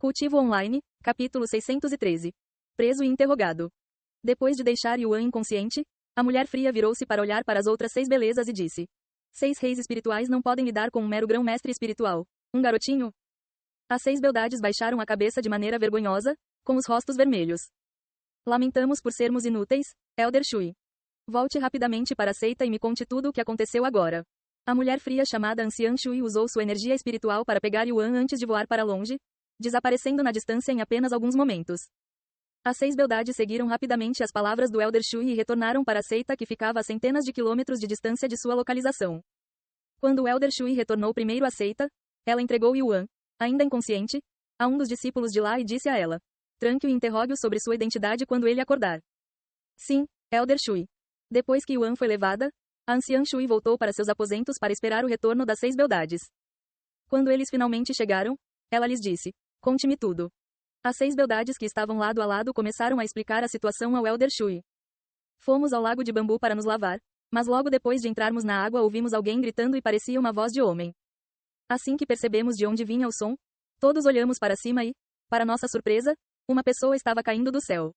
Cultivo Online, capítulo 613. Preso e interrogado. Depois de deixar Yuan inconsciente, a mulher fria virou-se para olhar para as outras 6 belezas e disse: 6 reis espirituais não podem lidar com um mero grão-mestre espiritual. Um garotinho? As 6 beldades baixaram a cabeça de maneira vergonhosa, com os rostos vermelhos. Lamentamos por sermos inúteis, Elder Shui. Volte rapidamente para a seita e me conte tudo o que aconteceu agora. A mulher fria chamada Anciã Shui usou sua energia espiritual para pegar Yuan antes de voar para longe, desaparecendo na distância em apenas alguns momentos. As 6 beldades seguiram rapidamente as palavras do Elder Shui e retornaram para a seita que ficava a centenas de quilômetros de distância de sua localização. Quando o Elder Shui retornou primeiro à seita, ela entregou Yuan, ainda inconsciente, a um dos discípulos de lá e disse a ela: tranque-o e interrogue-o sobre sua identidade quando ele acordar. Sim, Elder Shui. Depois que Yuan foi levada, a Anciã Shui voltou para seus aposentos para esperar o retorno das 6 beldades. Quando eles finalmente chegaram, ela lhes disse: conte-me tudo. As 6 beldades que estavam lado a lado começaram a explicar a situação ao Elder Shui. Fomos ao lago de bambu para nos lavar, mas logo depois de entrarmos na água ouvimos alguém gritando e parecia uma voz de homem. Assim que percebemos de onde vinha o som, todos olhamos para cima e, para nossa surpresa, uma pessoa estava caindo do céu.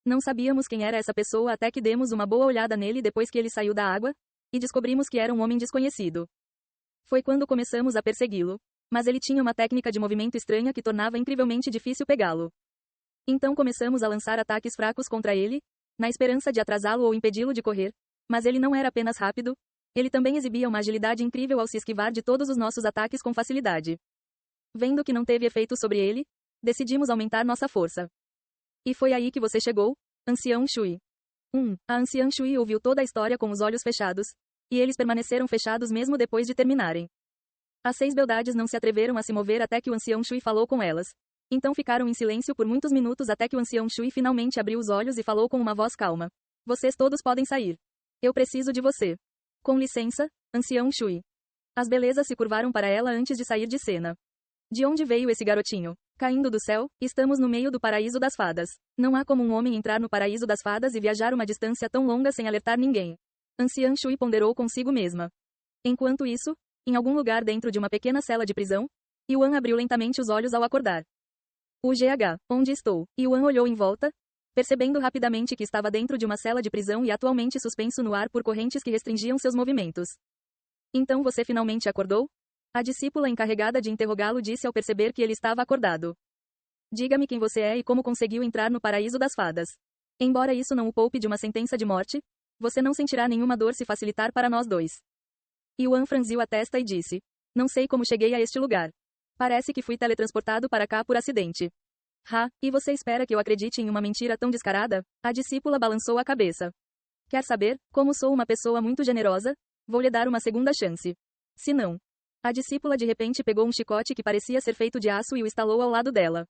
Não sabíamos quem era essa pessoa até que demos uma boa olhada nele depois que ele saiu da água, e descobrimos que era um homem desconhecido. Foi quando começamos a persegui-lo, mas ele tinha uma técnica de movimento estranha que tornava incrivelmente difícil pegá-lo. Então começamos a lançar ataques fracos contra ele, na esperança de atrasá-lo ou impedi-lo de correr, mas ele não era apenas rápido, ele também exibia uma agilidade incrível ao se esquivar de todos os nossos ataques com facilidade. Vendo que não teve efeito sobre ele, decidimos aumentar nossa força. E foi aí que você chegou, Ancião Shui. A Anciã Shui ouviu toda a história com os olhos fechados, e eles permaneceram fechados mesmo depois de terminarem. As 6 beldades não se atreveram a se mover até que o Ancião Shui falou com elas. Então ficaram em silêncio por muitos minutos até que o Ancião Shui finalmente abriu os olhos e falou com uma voz calma: vocês todos podem sair. Eu preciso de você. Com licença, Ancião Shui. As belezas se curvaram para ela antes de sair de cena. De onde veio esse garotinho? Caindo do céu, estamos no meio do paraíso das fadas. Não há como um homem entrar no paraíso das fadas e viajar uma distância tão longa sem alertar ninguém. Anciã Shui ponderou consigo mesma. Enquanto isso, em algum lugar dentro de uma pequena cela de prisão, Yuan abriu lentamente os olhos ao acordar. GH, onde estou? Yuan olhou em volta, percebendo rapidamente que estava dentro de uma cela de prisão e atualmente suspenso no ar por correntes que restringiam seus movimentos. Então você finalmente acordou? A discípula encarregada de interrogá-lo disse ao perceber que ele estava acordado. Diga-me quem você é e como conseguiu entrar no paraíso das fadas. Embora isso não o poupe de uma sentença de morte, você não sentirá nenhuma dor se facilitar para nós dois. Yuan franziu a testa e disse: não sei como cheguei a este lugar. Parece que fui teletransportado para cá por acidente. E você espera que eu acredite em uma mentira tão descarada? A discípula balançou a cabeça. Quer saber, como sou uma pessoa muito generosa, vou lhe dar uma segunda chance. Se não. A discípula de repente pegou um chicote que parecia ser feito de aço e o estalou ao lado dela.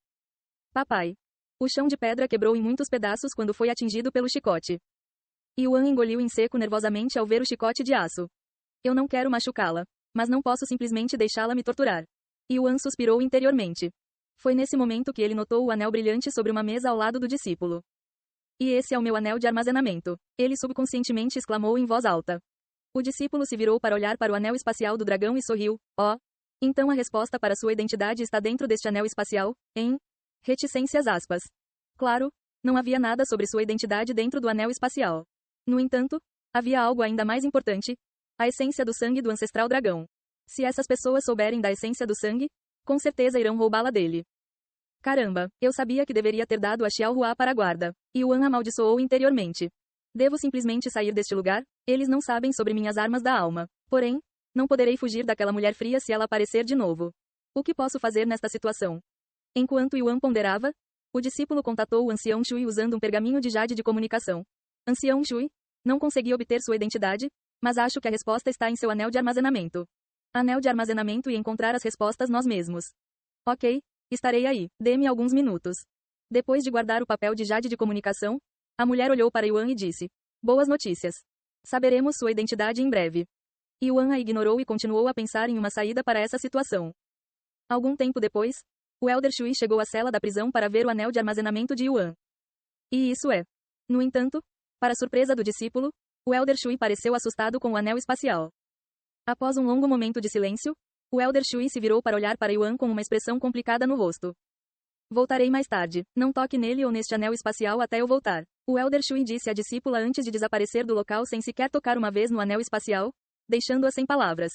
Papai. O chão de pedra quebrou em muitos pedaços quando foi atingido pelo chicote. Yuan engoliu em seco nervosamente ao ver o chicote de aço. Eu não quero machucá-la, mas não posso simplesmente deixá-la me torturar. Yuan suspirou interiormente. Foi nesse momento que ele notou o anel brilhante sobre uma mesa ao lado do discípulo. E esse é o meu anel de armazenamento, ele subconscientemente exclamou em voz alta. O discípulo se virou para olhar para o anel espacial do dragão e sorriu. Então a resposta para sua identidade está dentro deste anel espacial, em reticências aspas. Claro, não havia nada sobre sua identidade dentro do anel espacial. No entanto, havia algo ainda mais importante: a essência do sangue do ancestral dragão. Se essas pessoas souberem da essência do sangue, com certeza irão roubá-la dele. Caramba, eu sabia que deveria ter dado a Xiaohua para a guarda. Yuan amaldiçoou interiormente. Devo simplesmente sair deste lugar? Eles não sabem sobre minhas armas da alma. Porém, não poderei fugir daquela mulher fria se ela aparecer de novo. O que posso fazer nesta situação? Enquanto Yuan ponderava, o discípulo contatou o Ancião Shui usando um pergaminho de jade de comunicação. Ancião Shui, não consegui obter sua identidade, mas acho que a resposta está em seu anel de armazenamento. Anel de armazenamento e encontrar as respostas nós mesmos. Ok, estarei aí, dê-me alguns minutos. Depois de guardar o papel de jade de comunicação, a mulher olhou para Yuan e disse: boas notícias. Saberemos sua identidade em breve. Yuan a ignorou e continuou a pensar em uma saída para essa situação. Algum tempo depois, o Elder Shui chegou à cela da prisão para ver o anel de armazenamento de Yuan. E isso é. No entanto, para surpresa do discípulo, o Elder Shui pareceu assustado com o anel espacial. Após um longo momento de silêncio, o Elder Shui se virou para olhar para Yuan com uma expressão complicada no rosto. Voltarei mais tarde. Não toque nele ou neste anel espacial até eu voltar. O Elder Shui disse à discípula antes de desaparecer do local sem sequer tocar uma vez no anel espacial, deixando-a sem palavras.